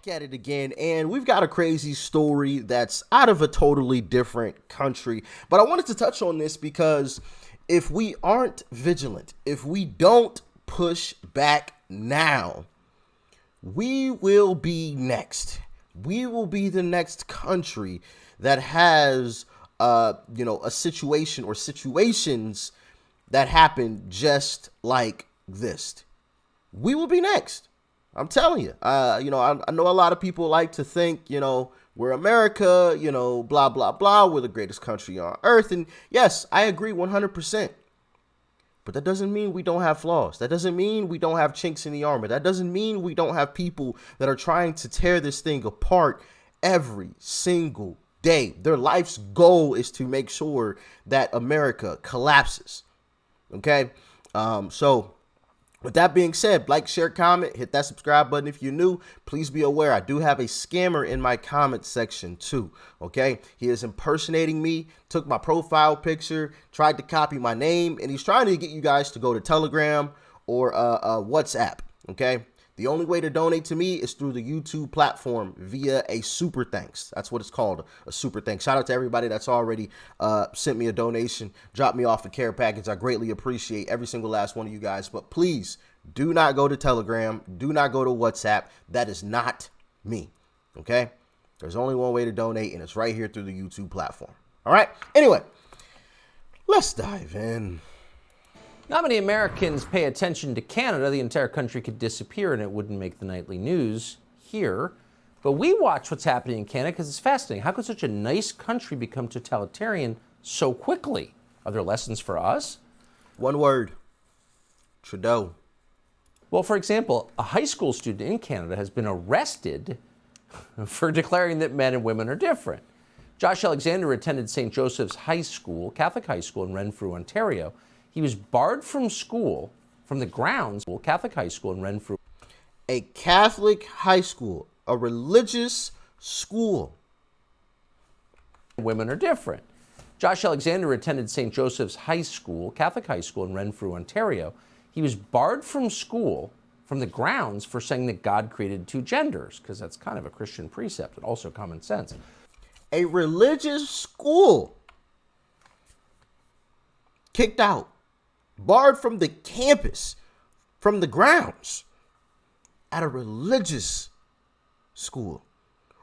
back at it again, and we've got a crazy story that's out of a totally different country. But I wanted to touch on this because if we aren't vigilant, if we don't push back now, we will be next. We will be the next country that has, a situation or situations that happen just like this. We will be next. I'm telling you. I know a lot of people like to think, we're America, blah, blah, blah. We're the greatest country on earth. And yes, I agree 100%. But that doesn't mean we don't have flaws. That doesn't mean we don't have chinks in the armor. That doesn't mean we don't have people that are trying to tear this thing apart every single day. Their life's goal is to make sure that America collapses. Okay? So with that being said, like, share, comment, hit that subscribe button if you're new. Please be aware, I do have a scammer in my comment section too, okay? He is impersonating me, took my profile picture, tried to copy my name, and he's trying to get you guys to go to Telegram or WhatsApp, okay? The only way to donate to me is through the YouTube platform via a super thanks. That's what it's called, a super thanks. Shout out to everybody that's already sent me a donation, dropped me off a care package. I greatly appreciate every single last one of you guys. But please do not go to Telegram. Do not go to WhatsApp. That is not me, okay? There's only one way to donate, and it's right here through the YouTube platform. All right? Anyway, let's dive in. Not many Americans pay attention to Canada. The entire country could disappear and it wouldn't make the nightly news here. But we watch what's happening in Canada because it's fascinating. How could such a nice country become totalitarian so quickly? Are there lessons for us? One word: Trudeau. Well, for example, a high school student in Canada has been arrested for declaring that men and women are different. Josh Alexander attended St. Joseph's High School, Catholic high school in Renfrew, Ontario. He was barred from school, from the grounds, Catholic high school in Renfrew. A Catholic high school, a religious school. Women are different. Josh Alexander attended St. Joseph's High School, Catholic high school in Renfrew, Ontario. He was barred from school, from the grounds, for saying that God created two genders, because that's kind of a Christian precept and also common sense. A religious school. Kicked out. Barred from the campus, from the grounds, at a religious school.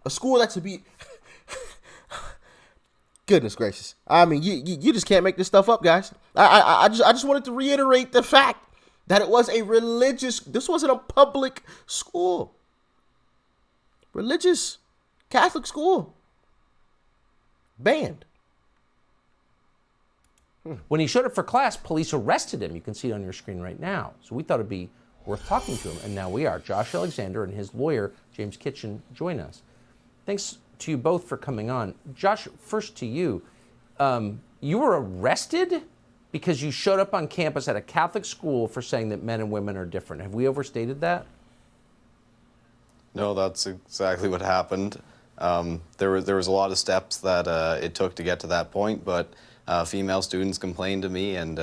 A school that to be, goodness gracious. I mean, you just can't make this stuff up, guys. I just wanted to reiterate the fact that it was a religious, this wasn't a public school. Religious Catholic school. Banned. When he showed up for class, police arrested him. You can see it on your screen right now. So we thought it'd be worth talking to him, and now we are. Josh Alexander and his lawyer, James Kitchen, join us. Thanks to you both for coming on. Josh, first to you. You were arrested because you showed up on campus at a Catholic school for saying that men and women are different. Have we overstated that? No, that's exactly what happened. There was a lot of steps that it took to get to that point, but female students complained to me, and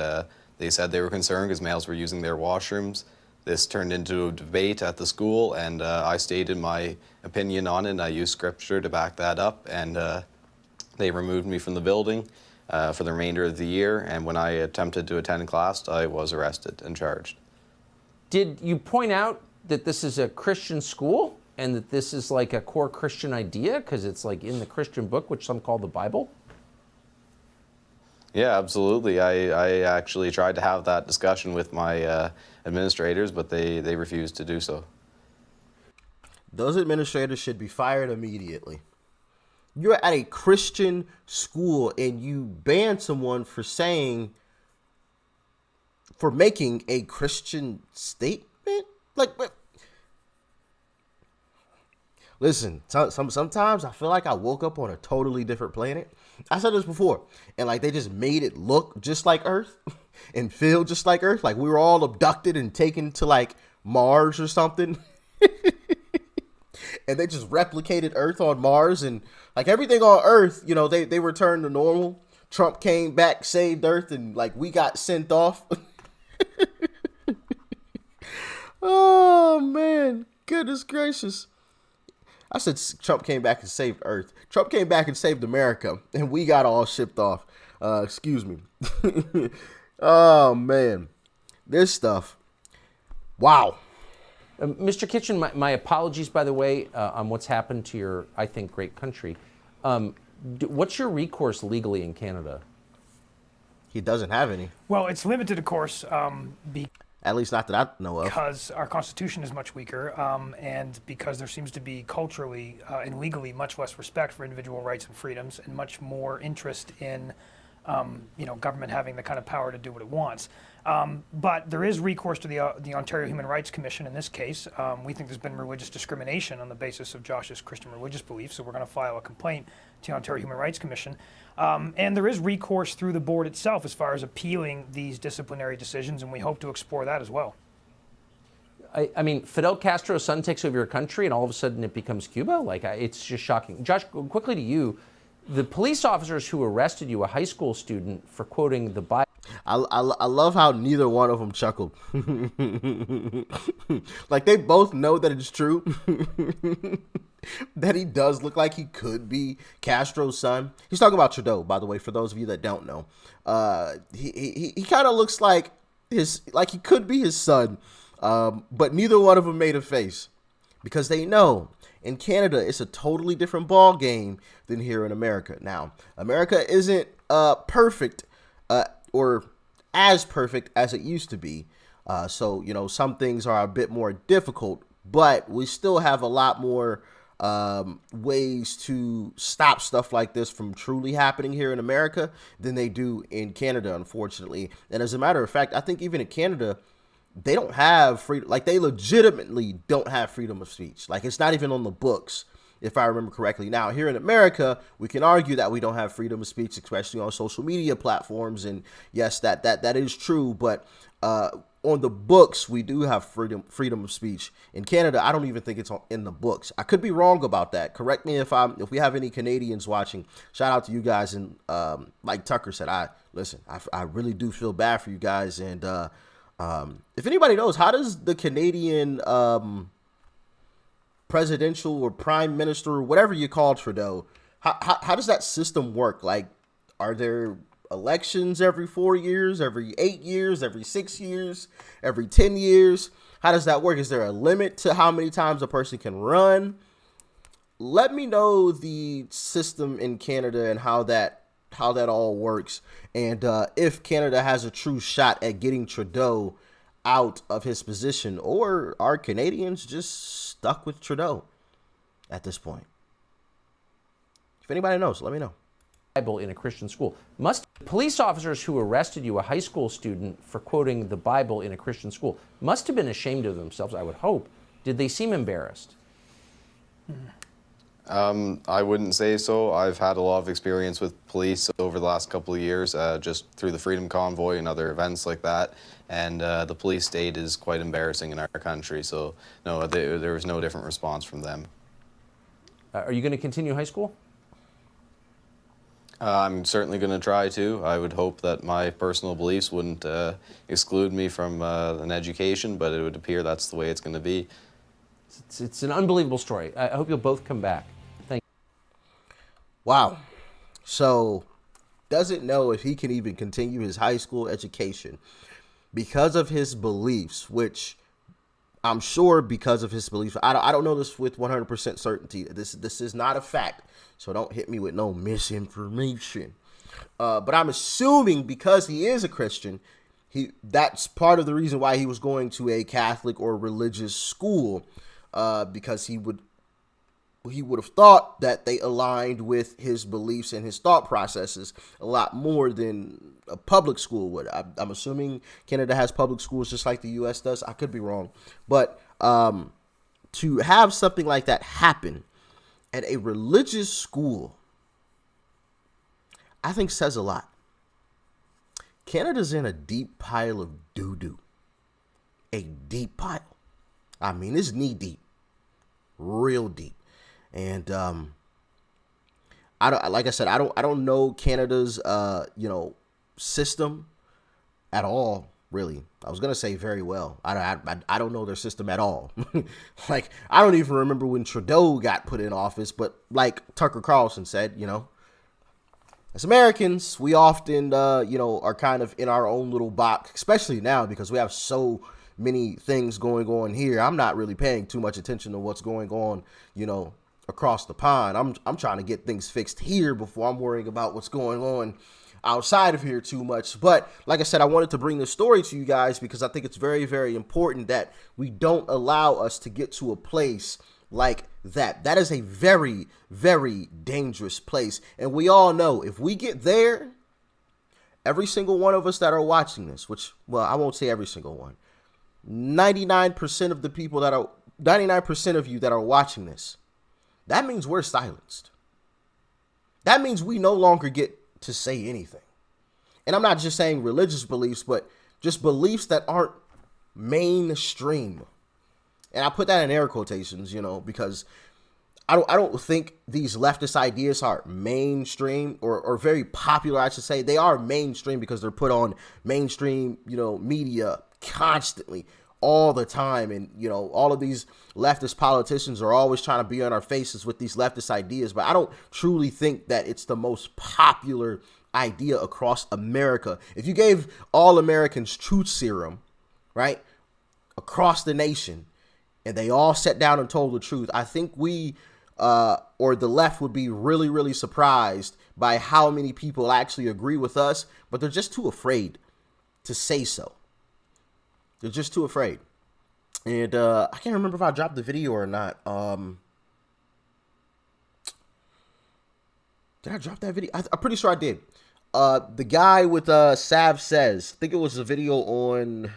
they said they were concerned because males were using their washrooms. This turned into a debate at the school, and I stated my opinion on it, and I used scripture to back that up, and they removed me from the building for the remainder of the year, and when I attempted to attend class, I was arrested and charged. Did you point out that this is a Christian school and that this is like a core Christian idea because it's like in the Christian book, which some call the Bible? Yeah, absolutely. I actually tried to have that discussion with my administrators, but they refused to do so. Those administrators should be fired immediately. You're at a Christian school and you ban someone for making a Christian statement? Like, listen, sometimes I feel like I woke up on a totally different planet. I said this before, and like they just made it look just like Earth and feel just like Earth. Like we were all abducted and taken to like Mars or something. And they just replicated Earth on Mars, and like everything on Earth, they returned to normal. Trump came back, saved Earth, and like we got sent off. Oh man, goodness gracious. I said Trump came back and saved Earth. Trump came back and saved America, and we got all shipped off. Excuse me. Oh, man. This stuff. Wow. Mr. Kitchen, my apologies, by the way, on what's happened to your, I think, great country. What's your recourse legally in Canada? He doesn't have any. Well, it's limited, of course, At least not that I know of. because our Constitution is much weaker, and because there seems to be culturally and legally much less respect for individual rights and freedoms, and much more interest in government having the kind of power to do what it wants. But there is recourse to the Ontario Human Rights Commission in this case. We think there's been religious discrimination on the basis of Josh's Christian religious beliefs, so we're going to file a complaint to the Ontario Human Rights Commission. And there is recourse through the board itself as far as appealing these disciplinary decisions, and we hope to explore that as well. I mean, Fidel Castro's son takes over your country, and all of a sudden it becomes Cuba? It's just shocking. Josh, quickly to you. The police officers who arrested you, a high school student, for quoting the Bible. I love how neither one of them chuckled. Like, they both know that it's true. That he does look like he could be Castro's son. He's talking about Trudeau, by the way, for those of you that don't know. He kind of looks like he could be his son, but neither one of them made a face because they know in Canada it's a totally different ball game than here in America. Now, America isn't perfect or as perfect as it used to be. So, some things are a bit more difficult, but we still have a lot more ways to stop stuff like this from truly happening here in America than they do in Canada, unfortunately. And as a matter of fact, I think even in Canada, they don't have freedom. Like, they legitimately don't have freedom of speech. Like, it's not even on the books, if I remember correctly. Now, here in America, we can argue that we don't have freedom of speech, especially on social media platforms. And yes, that is true. But on the books, we do have freedom of speech. In Canada, I don't even think it's in the books. I could be wrong about that. Correct me if we have any Canadians watching. Shout out to you guys. And like Tucker said, I really do feel bad for you guys. And if anybody knows, how does the Canadian presidential or prime minister, or whatever you call Trudeau, how does that system work? Like, are there elections every 4 years, every 8 years, every 6 years, every 10 years? How does that work? Is there a limit to how many times a person can run? Let me know the system in Canada and how that all works, and if Canada has a true shot at getting Trudeau out of his position, or are Canadians just stuck with Trudeau at this point? If anybody knows, let me know. Bible in a Christian school. Police officers who arrested you, a high school student, for quoting the Bible in a Christian school, must have been ashamed of themselves, I would hope. Did they seem embarrassed? I wouldn't say so. I've had a lot of experience with police over the last couple of years, just through the Freedom Convoy and other events like that. And the police state is quite embarrassing in our country. So, no, there was no different response from them. Are you going to continue high school? I'm certainly going to try to. I would hope that my personal beliefs wouldn't exclude me from an education, but it would appear that's the way it's going to be. It's an unbelievable story. I hope you'll both come back. Thank you. Wow. So, doesn't know if he can even continue his high school education because of his beliefs, which I'm sure because of his beliefs. I don't know this with 100% certainty. This is not a fact, so don't hit me with no misinformation. But I'm assuming because he is a Christian, that's part of the reason why he was going to a Catholic or religious school, because he would have thought that they aligned with his beliefs and his thought processes a lot more than a public school would. I'm assuming Canada has public schools just like the U.S. does. I could be wrong. But to have something like that happen at a religious school, I think says a lot. Canada's in a deep pile of doo-doo. A deep pile. I mean, it's knee deep. Real deep. And I don't know Canada's system at all, really. I was gonna say very well. I don't know their system at all. Like, I don't even remember when Trudeau got put in office, but like Tucker Carlson said, as Americans, we often, are kind of in our own little box, especially now because we have so many things going on here. I'm not really paying too much attention to what's going on, across the pond. I'm trying to get things fixed here before I'm worrying about what's going on outside of here too much. But like I said, I wanted to bring this story to you guys because I think it's very, very important that we don't allow us to get to a place like that. That is a very, very dangerous place. And we all know if we get there, every single one of us that are watching this, which, well, I won't say every single one, 99% of the people 99% of you that are watching this, that means we're silenced. That means we no longer get to say anything. And I'm not just saying religious beliefs, but just beliefs that aren't mainstream. And I put that in air quotations, because I don't think these leftist ideas are mainstream or very popular, I should say. They are mainstream because they're put on mainstream, media constantly all the time. And, all of these leftist politicians are always trying to be on our faces with these leftist ideas. But I don't truly think that it's the most popular idea across America. If you gave all Americans truth serum, right, across the nation, and they all sat down and told the truth, I think we or the left would be really, really surprised by how many people actually agree with us, but they're just too afraid to say so. They're just too afraid. And I can't remember if I dropped the video or not. Did I drop that video? I'm pretty sure I did. The guy with Sav Says, I think it was a video on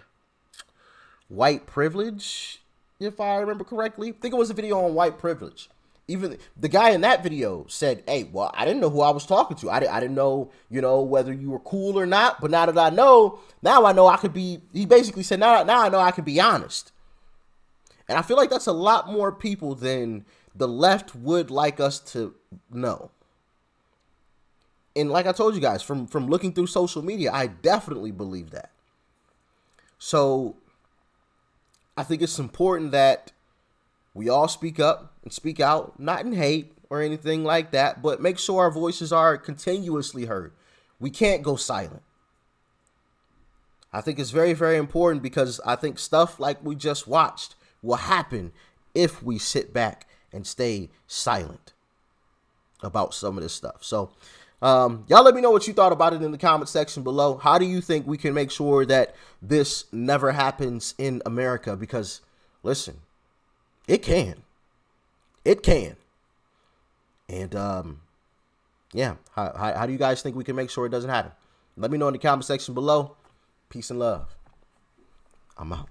white privilege, if I remember correctly. I think it was a video on white privilege. Even the guy in that video said, hey, well, I didn't know who I was talking to. I didn't know, whether you were cool or not. But now that I know, now I know I could be, he basically said, now I know I can be honest. And I feel like that's a lot more people than the left would like us to know. And like I told you guys, from looking through social media, I definitely believe that. So I think it's important that we all speak up and speak out, not in hate or anything like that, but make sure our voices are continuously heard. We can't go silent. I think it's very, very important because I think stuff like we just watched will happen if we sit back and stay silent about some of this stuff. So y'all let me know what you thought about it in the comment section below. How do you think we can make sure that this never happens in America? Because listen, it can. It can. And yeah, how do you guys think we can make sure it doesn't happen? Let me know in the comment section below. Peace and love. I'm out.